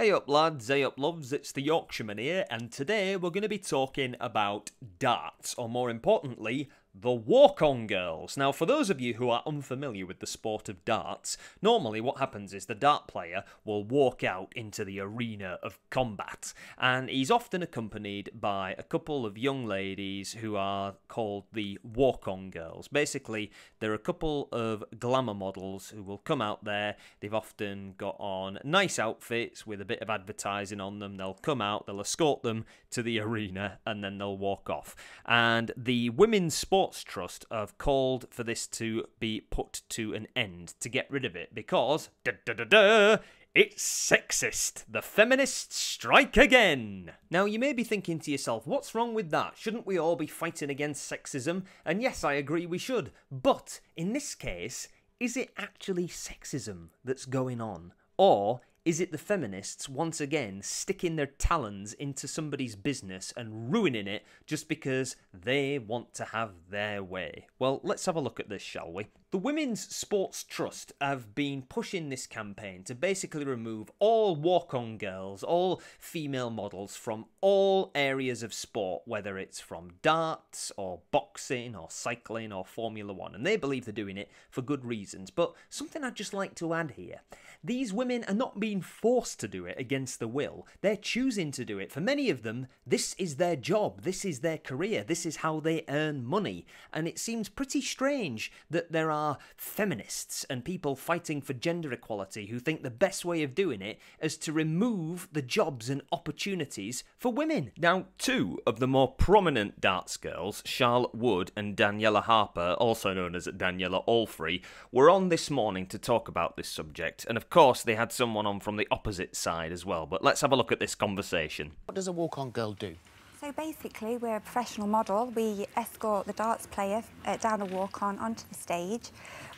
Hey up lads, hey up loves, it's the Yorkshireman here, and today we're going to be talking about darts, or more importantly, the walk-on girls. Now, for those of you who are unfamiliar with the sport of darts, normally what happens is the dart player will walk out into the arena of combat, and he's often accompanied by a couple of young ladies who are called the walk-on girls. Basically, there are a couple of glamour models who will come out there. They've often got on nice outfits with a bit of advertising on them. They'll come out, they'll escort them to the arena, and then they'll walk off. And the Women's Sports Trust have called for this to be put to an end, to get rid of it, because it's sexist. The feminists strike again. Now, you may be thinking to yourself, what's wrong with that? Shouldn't we all be fighting against sexism? And yes, I agree we should. But in this case, is it actually sexism that's going on? Or is it the feminists once again sticking their talons into somebody's business and ruining it just because they want to have their way? Well, let's have a look at this, shall we? The Women's Sports Trust have been pushing this campaign to basically remove all walk-on girls, all female models from all areas of sport, whether it's from darts or boxing or cycling or Formula One, and they believe they're doing it for good reasons. But something I'd just like to add here: these women are not being forced to do it against their will. They're choosing to do it. For many of them, this is their job, this is their career, this is how they earn money. And it seems pretty strange that there are feminists and people fighting for gender equality who think the best way of doing it is to remove the jobs and opportunities for women. Now, two of the more prominent darts girls, Charlotte Wood and Daniela Harper, also known as Daniela Allfrey, were on this morning to talk about this subject. And of course, they had someone on from the opposite side as well. But let's have a look at this conversation. What does a walk-on girl do? So basically, we're a professional model. We escort the darts player down a walk-on onto the stage.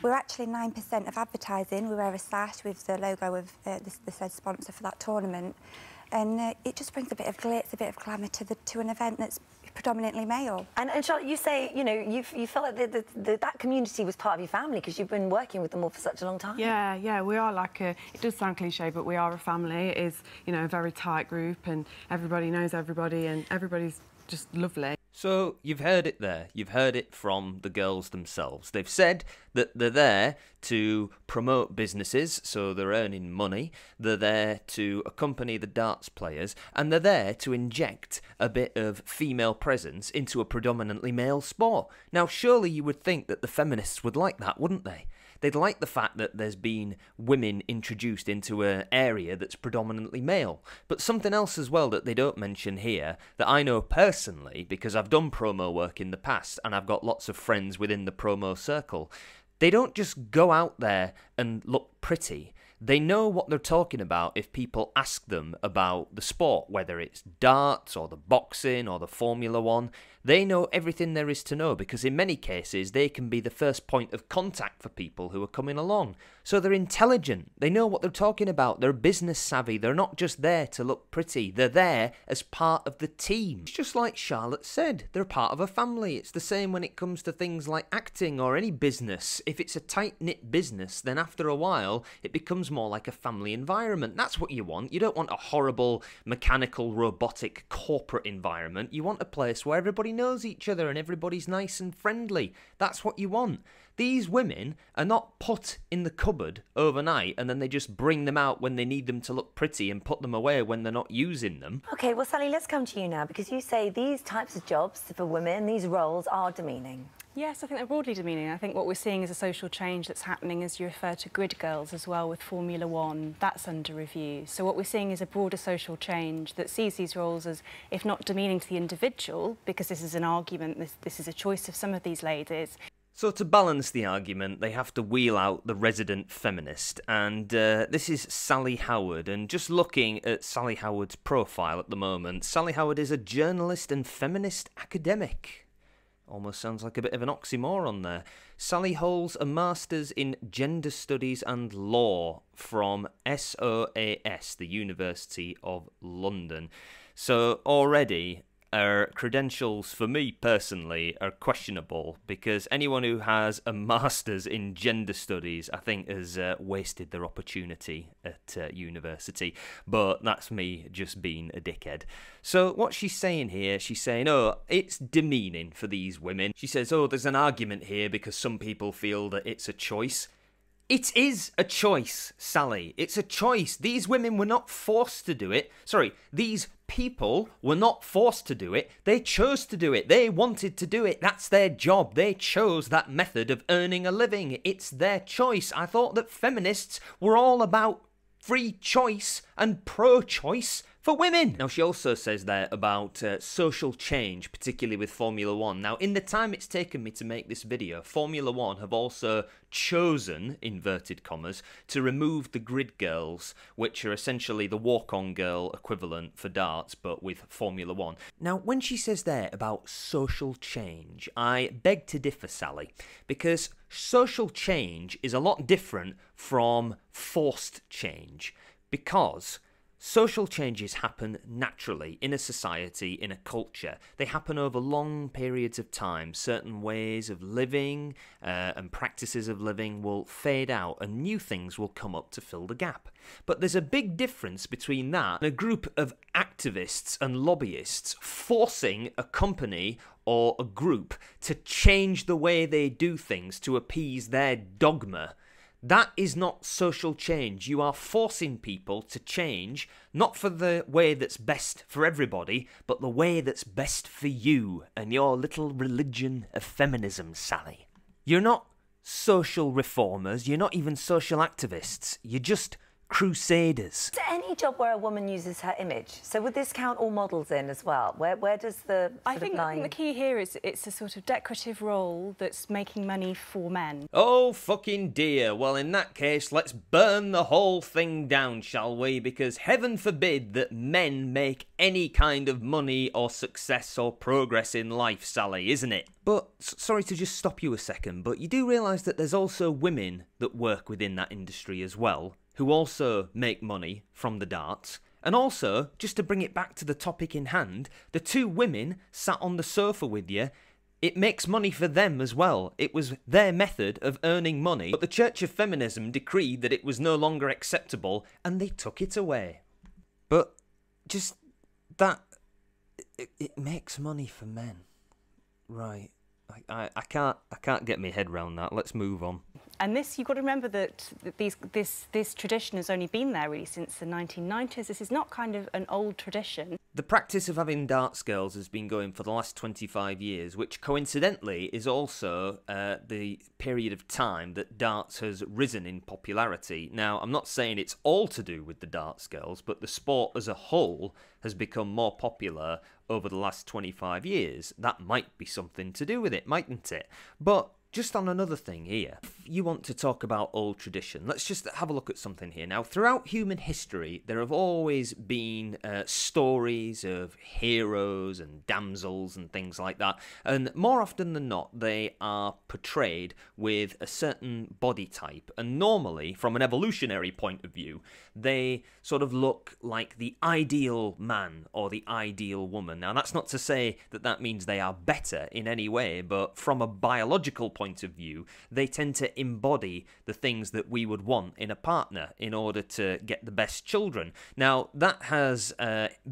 We're actually 9% of advertising. We wear a sash with the logo of the said sponsor for that tournament. And it just brings a bit of glitz, a bit of glamour to an event that's predominantly male. And Charlotte, you say, you know, you felt like that community was part of your family because you've been working with them all for such a long time. Yeah, we are like a, it does sound cliche, but we are a family. It is, you know, a very tight group and everybody knows everybody and everybody's just lovely. So, you've heard it there. You've heard it from the girls themselves. They've said that they're there to promote businesses, so they're earning money. They're there to accompany the darts players, and they're there to inject a bit of female presence into a predominantly male sport. Now, surely you would think that the feminists would like that, wouldn't they? They'd like the fact that there's been women introduced into an area that's predominantly male. But something else as well that they don't mention here, that I know personally, because I've done promo work in the past and I've got lots of friends within the promo circle, they don't just go out there and look pretty. They know what they're talking about if people ask them about the sport, whether it's darts or the boxing or the Formula One. They know everything there is to know because in many cases they can be the first point of contact for people who are coming along. So they're intelligent. They know what they're talking about. They're business savvy. They're not just there to look pretty. They're there as part of the team. It's just like Charlotte said. They're part of a family. It's the same when it comes to things like acting or any business. If it's a tight-knit business, then after a while it becomes more like a family environment. That's what you want. You don't want a horrible, mechanical, robotic, corporate environment. You want a place where everybody knows each other and everybody's nice and friendly. That's what you want. These women are not put in the cupboard overnight and then they just bring them out when they need them to look pretty and put them away when they're not using them. OK, well, Sally, let's come to you now, because you say these types of jobs for women, these roles, are demeaning. Yes, I think they're broadly demeaning. I think what we're seeing is a social change that's happening, as you refer to grid girls as well with Formula One. That's under review. So what we're seeing is a broader social change that sees these roles as, if not demeaning to the individual, because this is an argument, this is a choice of some of these ladies. So to balance the argument, they have to wheel out the resident feminist, and this is Sally Howard, and just looking at Sally Howard's profile at the moment, Sally Howard is a journalist and feminist academic. Almost sounds like a bit of an oxymoron there. Sally holds a Master's in Gender Studies and Law from SOAS, the University of London. So already her credentials, for me personally, are questionable, because anyone who has a master's in gender studies, I think, has wasted their opportunity at university. But that's me just being a dickhead. So what she's saying here, she's saying, oh, it's demeaning for these women. She says, oh, there's an argument here because some people feel that it's a choice. It is a choice, Sally. It's a choice. These women were not forced to do it. Sorry, these people were not forced to do it. They chose to do it. They wanted to do it. That's their job. They chose that method of earning a living. It's their choice. I thought that feminists were all about free choice and pro-choice for women. Now, she also says there about social change, particularly with Formula One. Now, in the time it's taken me to make this video, Formula One have also chosen, inverted commas, to remove the grid girls, which are essentially the walk-on girl equivalent for darts, but with Formula One. Now, when she says there about social change, I beg to differ, Sally, because social change is a lot different from forced change, because social changes happen naturally in a society, in a culture. They happen over long periods of time. Certain ways of living and practices of living will fade out and new things will come up to fill the gap. But there's a big difference between that and a group of activists and lobbyists forcing a company or a group to change the way they do things to appease their dogma. That is not social change. You are forcing people to change, not for the way that's best for everybody, but the way that's best for you and your little religion of feminism, Sally. You're not social reformers, you're not even social activists, you're just crusaders. Is there any job where a woman uses her image? So would this count all models in as well? Where does the I think the key here is it's a sort of decorative role that's making money for men. Oh, fucking dear. Well, in that case, let's burn the whole thing down, shall we? Because heaven forbid that men make any kind of money or success or progress in life, Sally, isn't it? But, sorry to just stop you a second, but you do realise that there's also women that work within that industry as well, who also make money from the darts. And also, just to bring it back to the topic in hand, the two women sat on the sofa with you, it makes money for them as well. It was their method of earning money, but the Church of Feminism decreed that it was no longer acceptable, and they took it away. But just that, it makes money for men. Right. I can't get my head round that. Let's move on. And this, you've got to remember that this tradition has only been there really since the 1990s. This is not kind of an old tradition. The practice of having darts girls has been going for the last 25 years, which coincidentally is also the period of time that darts has risen in popularity. Now, I'm not saying it's all to do with the darts girls, but the sport as a whole has become more popular over the last 25 years. That might be something to do with it, mightn't it? But just on another thing here, if you want to talk about old tradition, let's just have a look at something here. Now, throughout human history, there have always been stories of heroes and damsels and things like that, and more often than not, they are portrayed with a certain body type, and normally, from an evolutionary point of view, they sort of look like the ideal man or the ideal woman. Now, that's not to say that that means they are better in any way, but from a biological point of view, they tend to embody the things that we would want in a partner in order to get the best children. Now, that has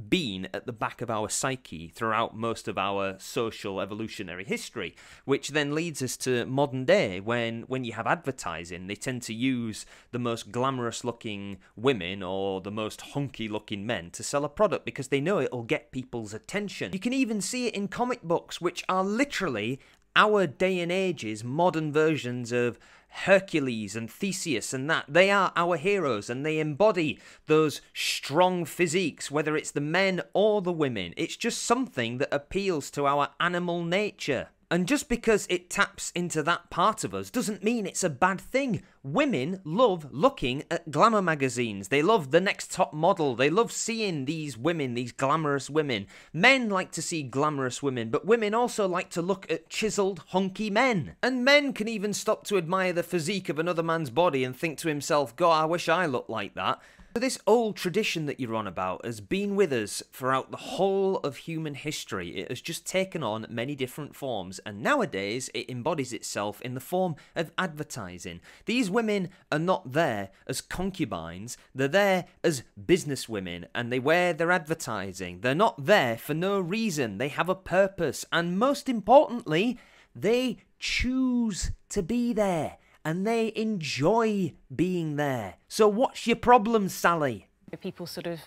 been at the back of our psyche throughout most of our social evolutionary history, which then leads us to modern day when you have advertising, they tend to use the most glamorous looking women or the most hunky looking men to sell a product because they know it'll get people's attention. You can even see it in comic books, which are literally our day and age's modern versions of Hercules and Theseus and that. They are our heroes and they embody those strong physiques, whether it's the men or the women. It's just something that appeals to our animal nature. And just because it taps into that part of us doesn't mean it's a bad thing. Women love looking at glamour magazines. They love the next top model. They love seeing these women, these glamorous women. Men like to see glamorous women, but women also like to look at chiseled, hunky men. And men can even stop to admire the physique of another man's body and think to himself, God, I wish I looked like that. So this old tradition that you're on about has been with us throughout the whole of human history. It has just taken on many different forms, and nowadays it embodies itself in the form of advertising. These women are not there as concubines, they're there as businesswomen, and they wear their advertising. They're not there for no reason, they have a purpose, and most importantly, they choose to be there. And they enjoy being there. So what's your problem, Sally? People sort of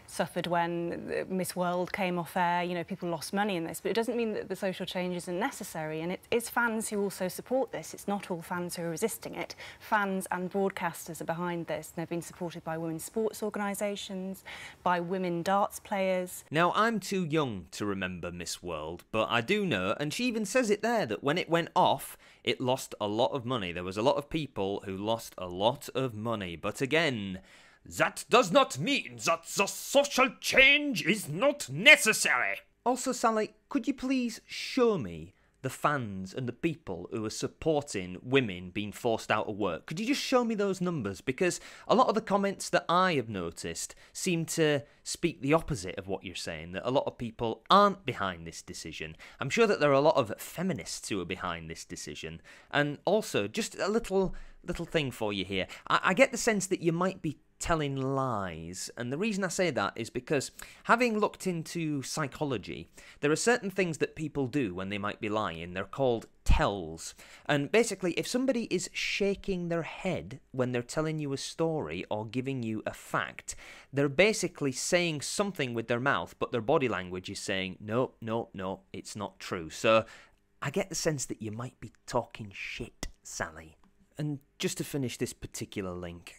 suffered when Miss World came off air, you know, people lost money in this, but it doesn't mean that the social change isn't necessary, and it's fans who also support this. It's not all fans who are resisting it. Fans and broadcasters are behind this. They've been supported by women's sports organisations, by women darts players. Now, I'm too young to remember Miss World, but I do know, and she even says it there, that when it went off, it lost a lot of money. There was a lot of people who lost a lot of money, but again, that does not mean that the social change is not necessary. Also, Sally, could you please show me the fans and the people who are supporting women being forced out of work? Could you just show me those numbers? Because a lot of the comments that I have noticed seem to speak the opposite of what you're saying, that a lot of people aren't behind this decision. I'm sure that there are a lot of feminists who are behind this decision. And also, just a little thing for you here. I get the sense that you might be telling lies, and the reason I say that is because, having looked into psychology, there are certain things that people do when they might be lying. They're called tells, and basically if somebody is shaking their head when they're telling you a story or giving you a fact, they're basically saying something with their mouth, but their body language is saying no, no, no, it's not true. So I get the sense that you might be talking shit, Sally. And just to finish this particular link,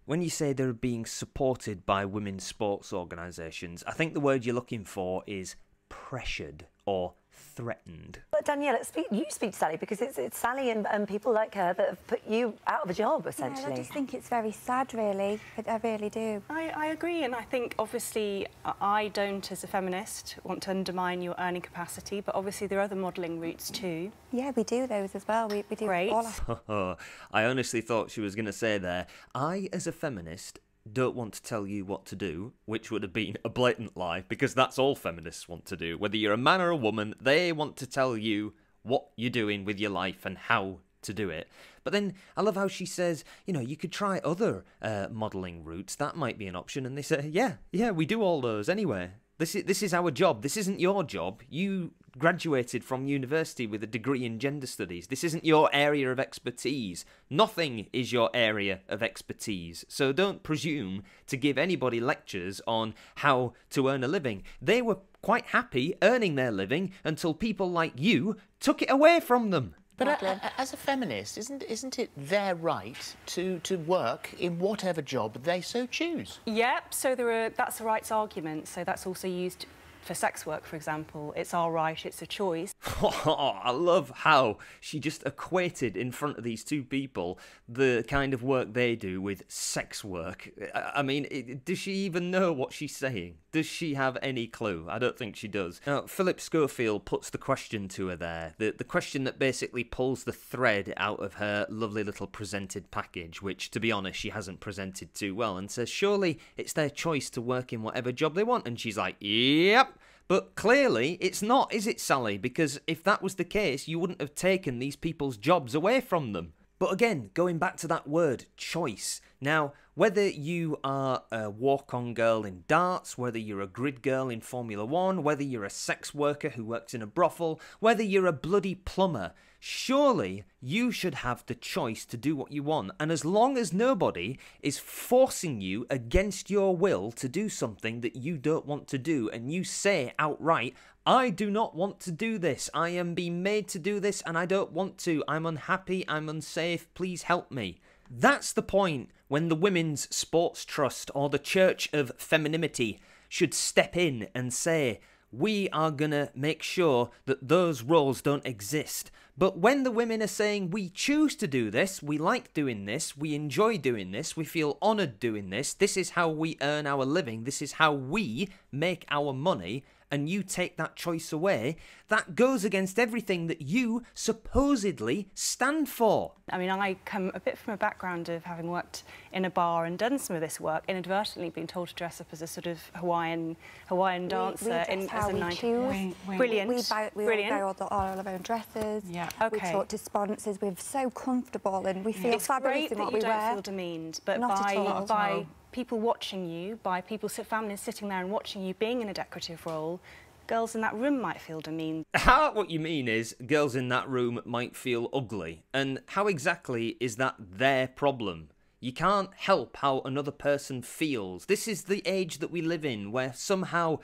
when you say they're being supported by women's sports organisations, I think the word you're looking for is pressured or threatened. But Danielle, you speak to Sally, because it's Sally and people like her that have put you out of a job, essentially. Yeah, I just think it's very sad, really. I really do. I agree, and I think, obviously, I don't, as a feminist, want to undermine your earning capacity, but obviously there are other modelling routes too. Yeah, we do those as well. We do Great. all. I honestly thought she was going to say there, I, as a feminist, don't want to tell you what to do, which would have been a blatant lie, because that's all feminists want to do. Whether you're a man or a woman, they want to tell you what you're doing with your life and how to do it. But then I love how she says, you know, you could try other modelling routes, that might be an option, and they say, yeah, we do all those anyway. This is our job. This isn't your job. You graduated from university with a degree in gender studies. This isn't your area of expertise. Nothing is your area of expertise. So don't presume to give anybody lectures on how to earn a living. They were quite happy earning their living until people like you took it away from them. But as a feminist, isn't it their right to work in whatever job they so choose? Yep, so that's a rights argument, so that's also used for sex work, for example. It's our right, it's a choice. I love how she just equated in front of these two people the kind of work they do with sex work. I mean, does she even know what she's saying? Does she have any clue? I don't think she does. Now, Philip Schofield puts the question to her there, the question that basically pulls the thread out of her lovely little presented package, which, to be honest, she hasn't presented too well, and says, surely it's their choice to work in whatever job they want. And she's like, yep. But clearly it's not, is it, Sally? Because if that was the case, you wouldn't have taken these people's jobs away from them. But again, going back to that word, choice. Now, whether you are a walk-on girl in darts, whether you're a grid girl in Formula 1, whether you're a sex worker who works in a brothel, whether you're a bloody plumber, surely you should have the choice to do what you want. And as long as nobody is forcing you against your will to do something that you don't want to do, and you say outright, I do not want to do this, I am being made to do this and I don't want to, I'm unhappy, I'm unsafe, please help me. That's the point when the Women's Sports Trust or the Church of Femininity should step in and say, we are gonna make sure that those roles don't exist. But when the women are saying, we choose to do this, we like doing this, we enjoy doing this, we feel honoured doing this is how we earn our living, this is how we make our money, and you take that choice away, that goes against everything that you supposedly stand for. I mean, I come a bit from a background of having worked in a bar and done some of this work, inadvertently being told to dress up as a sort of Hawaiian dancer as a 90s. Brilliant. We buy all our own dresses. Yeah. We Okay. talk to sponsors. We're so comfortable and we feel It's fabulous great in that what you we don't wear. feel demeaned, but Not at all. by people watching you, by families sitting there and watching you being in a decorative role, girls in that room might feel demeaned. What you mean is girls in that room might feel ugly. And how exactly is that their problem? You can't help how another person feels. This is the age that we live in, where somehow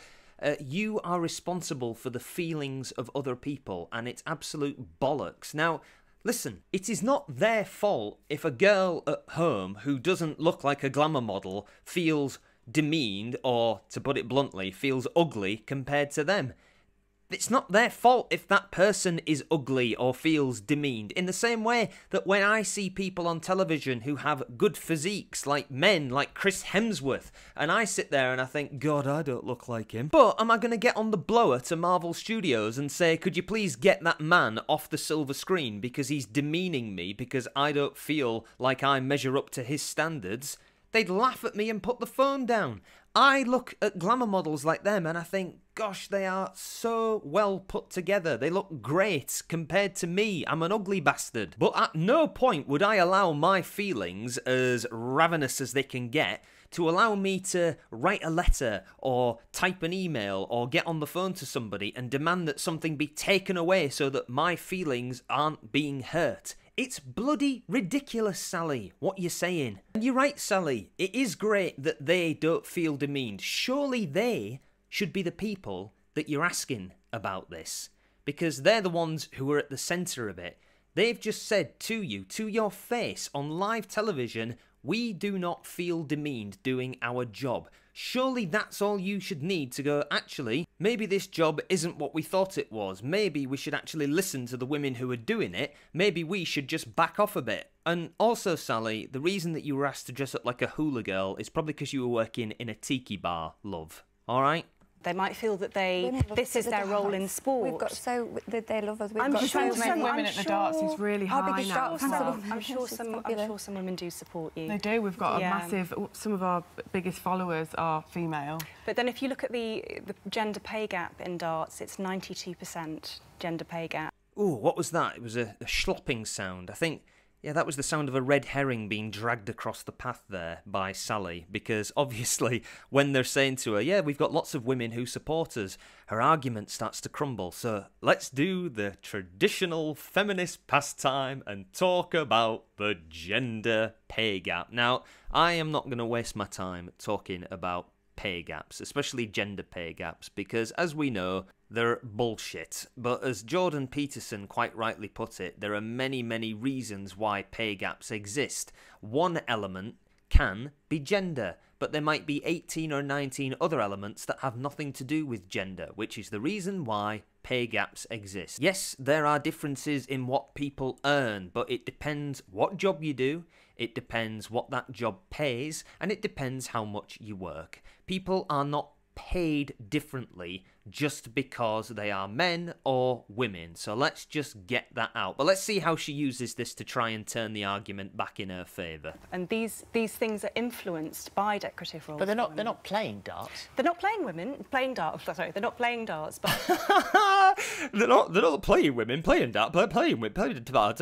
you are responsible for the feelings of other people, and it's absolute bollocks. Now, listen, it is not their fault if a girl at home who doesn't look like a glamour model feels demeaned, or, to put it bluntly, feels ugly compared to them. It's not their fault if that person is ugly or feels demeaned. In the same way that when I see people on television who have good physiques, like men, like Chris Hemsworth, and I sit there and I think, God, I don't look like him. But am I going to get on the blower to Marvel Studios and say, could you please get that man off the silver screen because he's demeaning me because I don't feel like I measure up to his standards? They'd laugh at me and put the phone down. I look at glamour models like them and I think, gosh, they are so well put together. They look great compared to me. I'm an ugly bastard. But at no point would I allow my feelings, as ravenous as they can get, to allow me to write a letter or type an email or get on the phone to somebody and demand that something be taken away so that my feelings aren't being hurt. It's bloody ridiculous, Sally, what you're saying. And you're right, Sally. It is great that they don't feel demeaned. Surely they should be the people that you're asking about this, because they're the ones who are at the centre of it. They've just said to you, to your face, on live television, we do not feel demeaned doing our job. Surely that's all you should need to go, actually, maybe this job isn't what we thought it was. Maybe we should actually listen to the women who are doing it. Maybe we should just back off a bit. And also, Sally, the reason that you were asked to dress up like a hula girl is probably because you were working in a tiki bar, love. Alright? They might feel that this is their role in sport. We've got they love us. We've I'm got sure so some many women at the darts is really high biggest now. darts as well. fan. I'm sure some women do support you. They do. We've got a massive. Some of our biggest followers are female. But then, if you look at the gender pay gap in darts, it's 92% gender pay gap. Ooh, what was that? It was a slopping sound. I think, yeah, that was the sound of a red herring being dragged across the path there by Sally, because obviously when they're saying to her, yeah, we've got lots of women who support us, her argument starts to crumble. So let's do the traditional feminist pastime and talk about the gender pay gap. Now, I am not going to waste my time talking about pay gaps, especially gender pay gaps, because as we know, they're bullshit. But as Jordan Peterson quite rightly put it, there are many, many reasons why pay gaps exist. One element can be gender, but there might be 18 or 19 other elements that have nothing to do with gender, which is the reason why pay gaps exist. Yes, there are differences in what people earn, but it depends what job you do, it depends what that job pays, and it depends how much you work. People are not paid differently just because they are men or women. So let's just get that out. But let's see how she uses this to try and turn the argument back in her favour. And these things are influenced by decorative roles. But they're not playing darts. They're not playing darts. Sorry, they're not playing darts. But they're not playing women, playing darts, playing darts.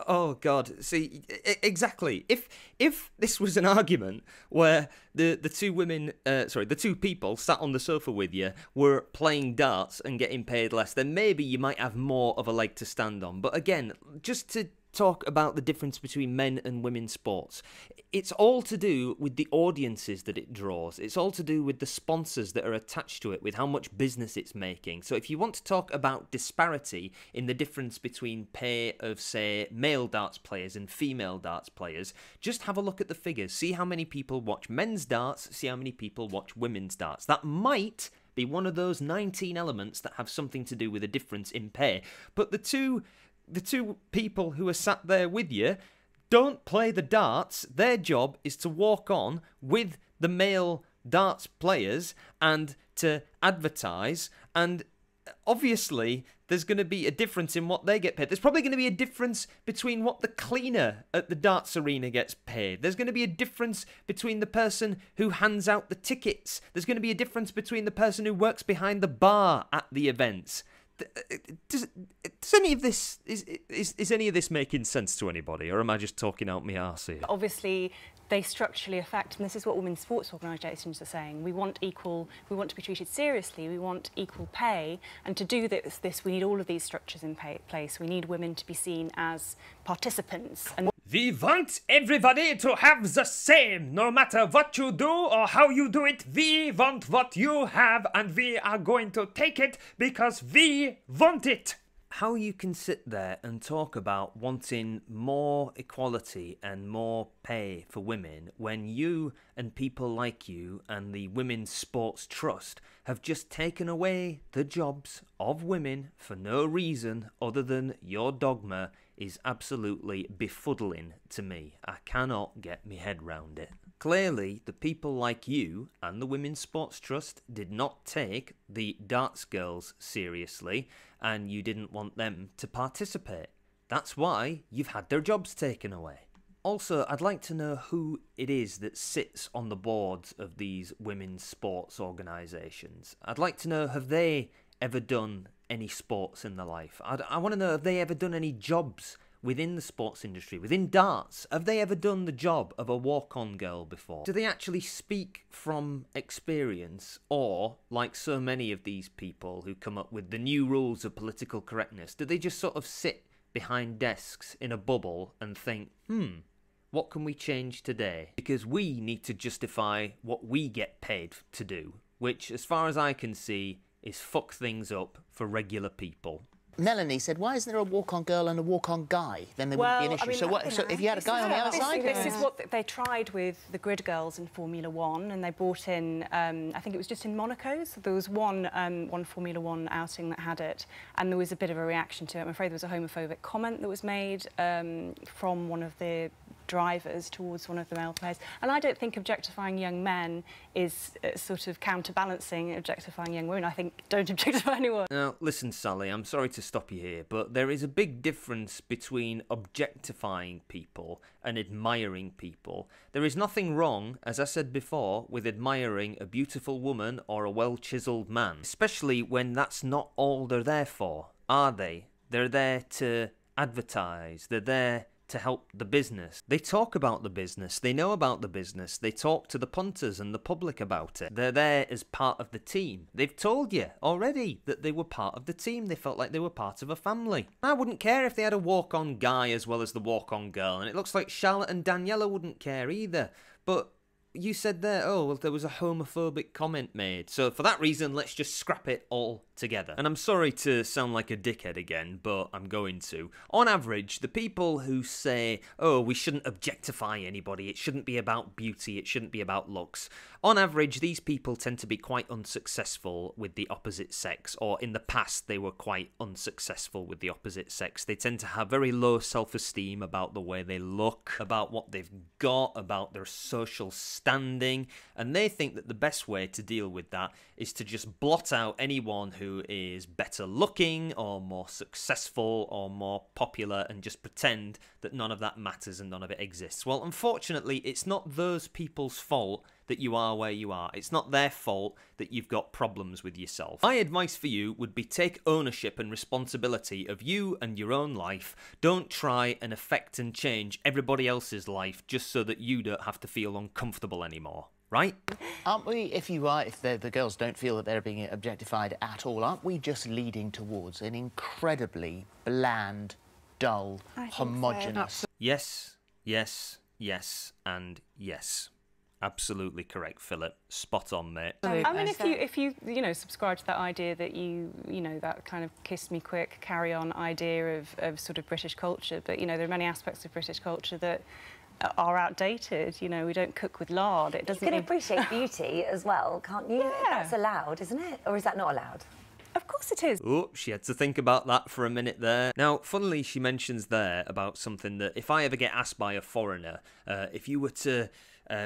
Oh God! See, exactly. If this was an argument where the two people sat on the sofa with you were playing darts and getting paid less, then maybe you might have more of a leg to stand on. But again, just to talk about the difference between men and women's sports, it's all to do with the audiences that it draws. It's all to do with the sponsors that are attached to it, with how much business it's making. So if you want to talk about disparity in the difference between pay of, say, male darts players and female darts players, just have a look at the figures. See how many people watch men's darts, see how many people watch women's darts. That might be one of those 19 elements that have something to do with a difference in pay. But the two people who are sat there with you don't play the darts. Their job is to walk on with the male darts players and to advertise, and obviously there's going to be a difference in what they get paid. There's probably going to be a difference between what the cleaner at the darts arena gets paid. There's going to be a difference between the person who hands out the tickets. There's going to be a difference between the person who works behind the bar at the events. Does any of this is any of this making sense to anybody, or am I just talking out my arse here? Obviously, they structurally affect, and this is what women's sports organisations are saying. We want to be treated seriously, we want equal pay, and to do this we need all of these structures in place. We need women to be seen as participants. And we want everybody to have the same, no matter what you do or how you do it. We want what you have, and we are going to take it because we want it. How you can sit there and talk about wanting more equality and more pay for women when you and people like you and the Women's Sports Trust have just taken away the jobs of women for no reason other than your dogma is absolutely befuddling to me. I cannot get my head round it. Clearly, the people like you and the Women's Sports Trust did not take the darts girls seriously, and you didn't want them to participate. That's why you've had their jobs taken away. Also, I'd like to know who it is that sits on the boards of these women's sports organisations. I'd like to know, have they ever done any sports in their life? I want to know, have they ever done any jobs within the sports industry, within darts? Have they ever done the job of a walk-on girl before? Do they actually speak from experience, or, like so many of these people who come up with the new rules of political correctness, do they just sort of sit behind desks in a bubble and think, what can we change today? Because we need to justify what we get paid to do, which, as far as I can see, is fuck things up for regular people. Melanie said, why isn't there a walk-on girl and a walk-on guy? Then there wouldn't be an issue. So if you had a guy on the outside... This is what they tried with the grid girls in Formula One, and they brought in, I think it was just in Monaco, so there was one Formula One outing that had it, and there was a bit of a reaction to it. I'm afraid there was a homophobic comment that was made from one of the drivers towards one of the male players. And I don't think objectifying young men is sort of counterbalancing objectifying young women. I think don't objectify anyone. Now, listen, Sally, I'm sorry to stop you here, but there is a big difference between objectifying people and admiring people. There is nothing wrong, as I said before, with admiring a beautiful woman or a well-chiselled man, especially when that's not all they're there for, are they? They're there to advertise, they're there to help the business. They talk about the business, they know about the business, they talk to the punters and the public about it. They're there as part of the team. They've told you already that they were part of the team. They felt like they were part of a family. I wouldn't care if they had a walk-on guy as well as the walk-on girl, and it looks like Charlotte and Daniela wouldn't care either. But you said there, oh, well, there was a homophobic comment made, so for that reason, let's just scrap it all together. And I'm sorry to sound like a dickhead again, but I'm going to. On average, the people who say, oh, we shouldn't objectify anybody, it shouldn't be about beauty, it shouldn't be about looks, on average, these people tend to be quite unsuccessful with the opposite sex, or in the past, they were quite unsuccessful with the opposite sex. They tend to have very low self-esteem about the way they look, about what they've got, about their social standing, and they think that the best way to deal with that is to just blot out anyone who is better looking or more successful or more popular and just pretend that none of that matters and none of it exists. Well, unfortunately, it's not those people's fault that you are where you are. It's not their fault that you've got problems with yourself. My advice for you would be take ownership and responsibility of you and your own life. Don't try and affect and change everybody else's life just so that you don't have to feel uncomfortable anymore. Right? Aren't we, if the girls don't feel that they're being objectified at all, aren't we just leading towards an incredibly bland, dull, homogenous... So. Yes, yes, yes, and yes. Absolutely correct, Philip. Spot on, mate. I mean, if you subscribe to that idea that that kind of kiss me quick, carry on idea of sort of British culture, but, there are many aspects of British culture that are outdated. We don't cook with lard. It doesn't. You can appreciate beauty as well, can't you? Yeah. That's allowed, isn't it? Or is that not allowed? Of course it is. Oh, she had to think about that for a minute there. Now, funnily, she mentions there about something that if I ever get asked by a foreigner, if you were to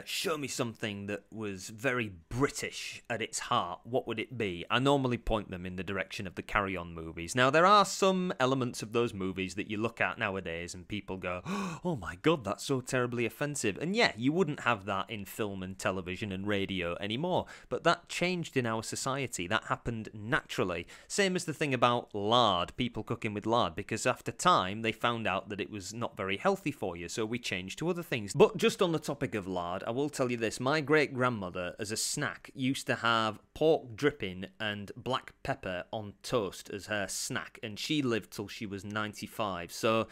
show me something that was very British at its heart, what would it be? I normally point them in the direction of the Carry On movies. Now, there are some elements of those movies that you look at nowadays and people go, oh my god, that's so terribly offensive. And yeah, you wouldn't have that in film and television and radio anymore, but that changed in our society. That happened naturally. Same as the thing about lard, people cooking with lard, because after time they found out that it was not very healthy for you, so we changed to other things. But just on the topic of lard, I will tell you this, my great-grandmother as a snack used to have pork dripping and black pepper on toast as her snack, and she lived till she was 95, so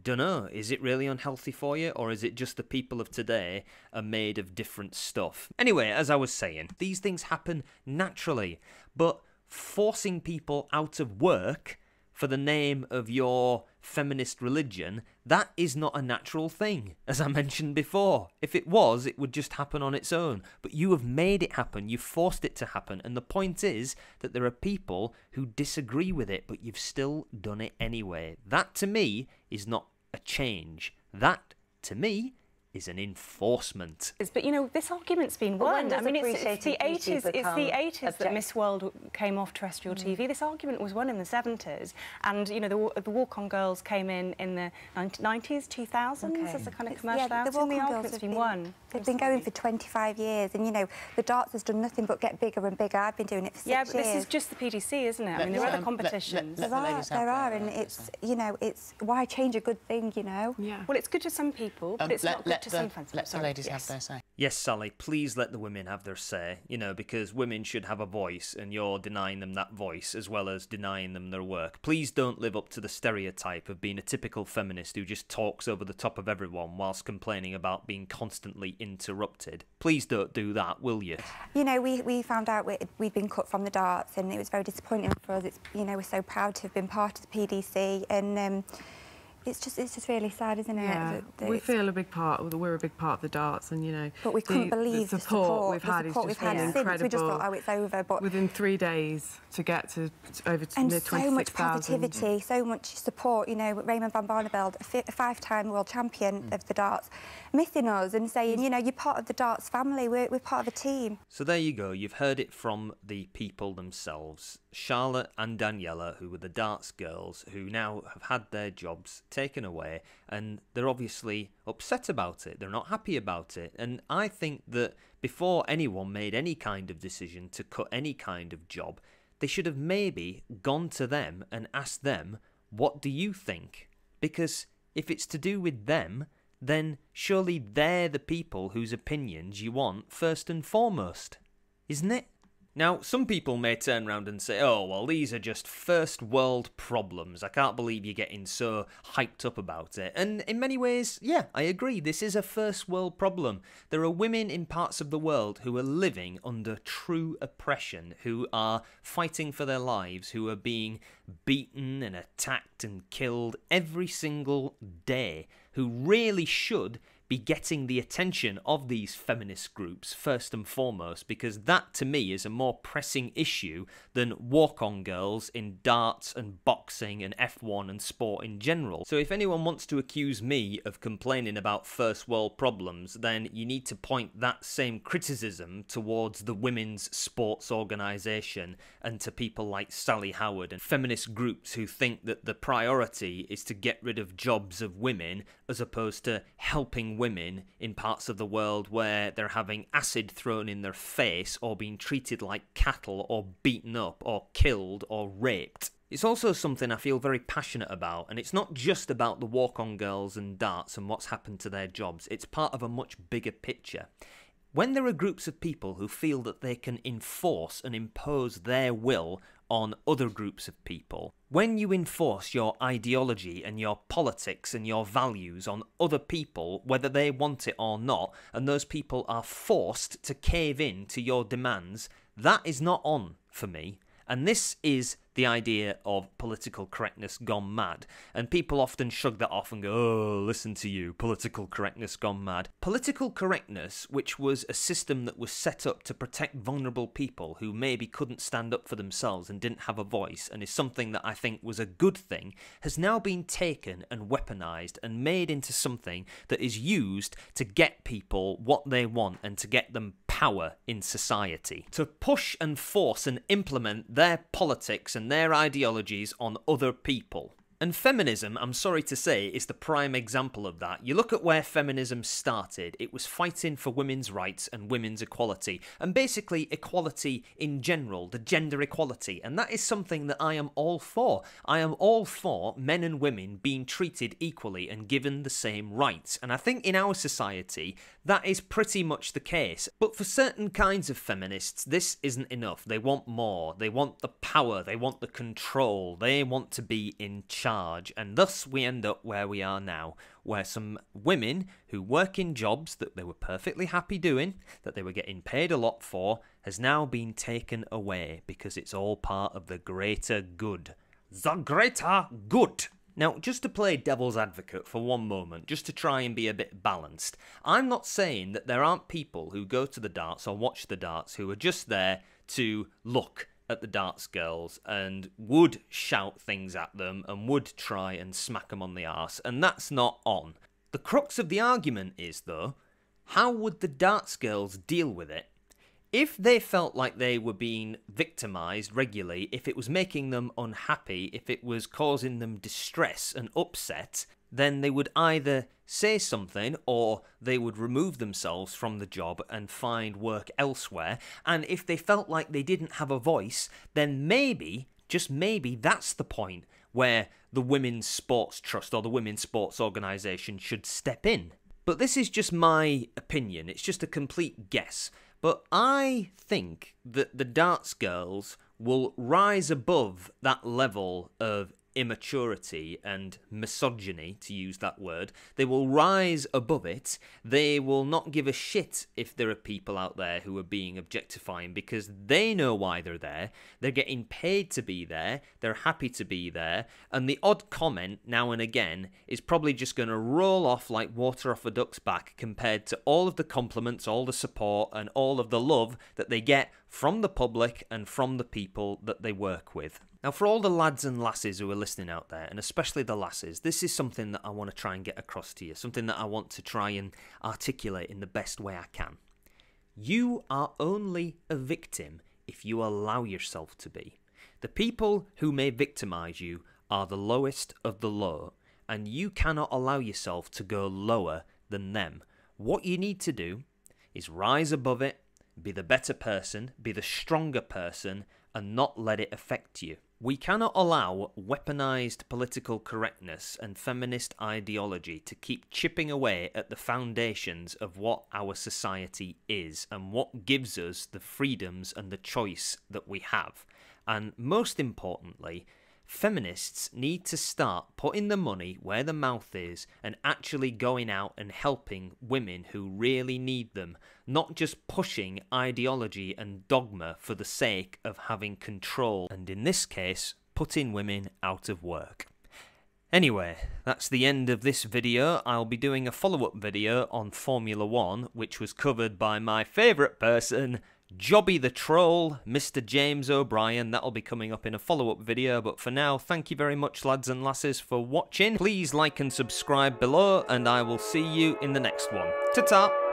dunno, is it really unhealthy for you, or is it just the people of today are made of different stuff? Anyway, as I was saying, these things happen naturally, but forcing people out of work for the name of your feminist religion, that is not a natural thing, as I mentioned before. If it was, it would just happen on its own. But you have made it happen, you've forced it to happen, and the point is that there are people who disagree with it, but you've still done it anyway. That, to me, is not a change. That, to me, is an enforcement. But you know, this argument's been won. I mean, it's the 80s. It's the 80s that Miss World came off terrestrial TV. This argument was won in the 70s, and you know, the Walk-On Girls came in the 90s, 2000s as a kind of commercial outing. The argument's been won. They've been going for 25 years, and you know, the darts has done nothing but get bigger and bigger. I've been doing it for 6 years. Yeah, but this is just the PDC, isn't it? I mean, there are other competitions. There are, and it's, you know, it's why change a good thing, you know? Yeah. Well, it's good to some people, but it's not good to some fans. Let the ladies have their say. Yes, Sally, please let the women have their say, you know, because women should have a voice, and you're denying them that voice, as well as denying them their work. Please don't live up to the stereotype of being a typical feminist who just talks over the top of everyone whilst complaining about being constantly interrupted. Please don't do that, will you? You know, we found out we'd been cut from the darts, and it was very disappointing for us. It's, you know, we're so proud to have been part of the PDC, and it's just really sad, isn't it? Yeah, we feel a big part. We're a big part of the darts, and you know. But we couldn't believe the support we've had. Is just incredible. We just thought, oh, it's over. But within 3 days to get to over to and near 26,000. so much positivity, so much support. You know, Raymond van Barneveld, a 5-time world champion of the darts, missing us and saying, you know, you're part of the darts family. We're part of a team. So there you go. You've heard it from the people themselves. Charlotte and Daniela, who were the darts girls, who now have had their jobs taken away, and they're obviously upset about it. They're not happy about it. And I think that before anyone made any kind of decision to cut any kind of job, they should have maybe gone to them and asked them, what do you think? Because if it's to do with them, then surely they're the people whose opinions you want first and foremost, isn't it? Now, some people may turn around and say, oh, well, these are just first world problems. I can't believe you're getting so hyped up about it. And in many ways, yeah, I agree. This is a first world problem. There are women in parts of the world who are living under true oppression, who are fighting for their lives, who are being beaten and attacked and killed every single day, who really should be getting the attention of these feminist groups first and foremost, because that to me is a more pressing issue than walk-on girls in darts and boxing and F1 and sport in general. So if anyone wants to accuse me of complaining about first world problems, then you need to point that same criticism towards the women's sports organisation and to people like Sally Howard and feminist groups who think that the priority is to get rid of jobs of women as opposed to helping women in parts of the world where they're having acid thrown in their face or being treated like cattle or beaten up or killed or raped. It's also something I feel very passionate about, and it's not just about the walk-on girls and darts and what's happened to their jobs. It's part of a much bigger picture. When there are groups of people who feel that they can enforce and impose their will on other groups of people, when you enforce your ideology and your politics and your values on other people, whether they want it or not, and those people are forced to cave in to your demands, that is not on for me. And this is the idea of political correctness gone mad. And people often shrug that off and go, oh, listen to you, political correctness gone mad. Political correctness, which was a system that was set up to protect vulnerable people who maybe couldn't stand up for themselves and didn't have a voice, and is something that I think was a good thing, has now been taken and weaponised and made into something that is used to get people what they want and to get them power in society, to push and force and implement their politics and their ideologies on other people. And feminism, I'm sorry to say, is the prime example of that. You look at where feminism started. It was fighting for women's rights and women's equality, and basically equality in general, the gender equality, and that is something that I am all for. I am all for men and women being treated equally and given the same rights, and I think in our society that is pretty much the case. But for certain kinds of feminists, this isn't enough. They want more. They want the power. They want the control. They want to be in charge. And thus we end up where we are now, where some women who work in jobs that they were perfectly happy doing, that they were getting paid a lot for, has now been taken away because it's all part of the greater good. The greater good! Now, just to play devil's advocate for one moment, just to try and be a bit balanced, I'm not saying that there aren't people who go to the darts or watch the darts who are just there to look at the darts girls and would shout things at them and would try and smack them on the arse, and that's not on. The crux of the argument is, though, how would the darts girls deal with it? If they felt like they were being victimised regularly, if it was making them unhappy, if it was causing them distress and upset, then they would either say something or they would remove themselves from the job and find work elsewhere. And if they felt like they didn't have a voice, then maybe, just maybe, that's the point where the Women's Sports Trust or the Women's Sports Organisation should step in. But this is just my opinion, it's just a complete guess. But I think that the darts girls will rise above that level of immaturity and misogyny, to use that word. They will rise above it. They will not give a shit if there are people out there who are being objectifying, because they know why they're there. They're getting paid to be there. They're happy to be there. And the odd comment now and again is probably just going to roll off like water off a duck's back compared to all of the compliments, all the support, and all of the love that they get from the public and from the people that they work with. Now, for all the lads and lasses who are listening out there, and especially the lasses, this is something that I want to try and get across to you, something that I want to try and articulate in the best way I can. You are only a victim if you allow yourself to be. The people who may victimise you are the lowest of the low, and you cannot allow yourself to go lower than them. What you need to do is rise above it, be the better person, be the stronger person, and not let it affect you. We cannot allow weaponised political correctness and feminist ideology to keep chipping away at the foundations of what our society is and what gives us the freedoms and the choice that we have. And most importantly, feminists need to start putting the money where the mouth is and actually going out and helping women who really need them, not just pushing ideology and dogma for the sake of having control, and in this case, putting women out of work. Anyway, that's the end of this video. I'll be doing a follow-up video on Formula 1, which was covered by my favourite person, Jobby the Troll, Mr. James O'Brien. That'll be coming up in a follow-up video, but for now, thank you very much, lads and lasses, for watching. Please like and subscribe below, and I will see you in the next one. Ta-ta!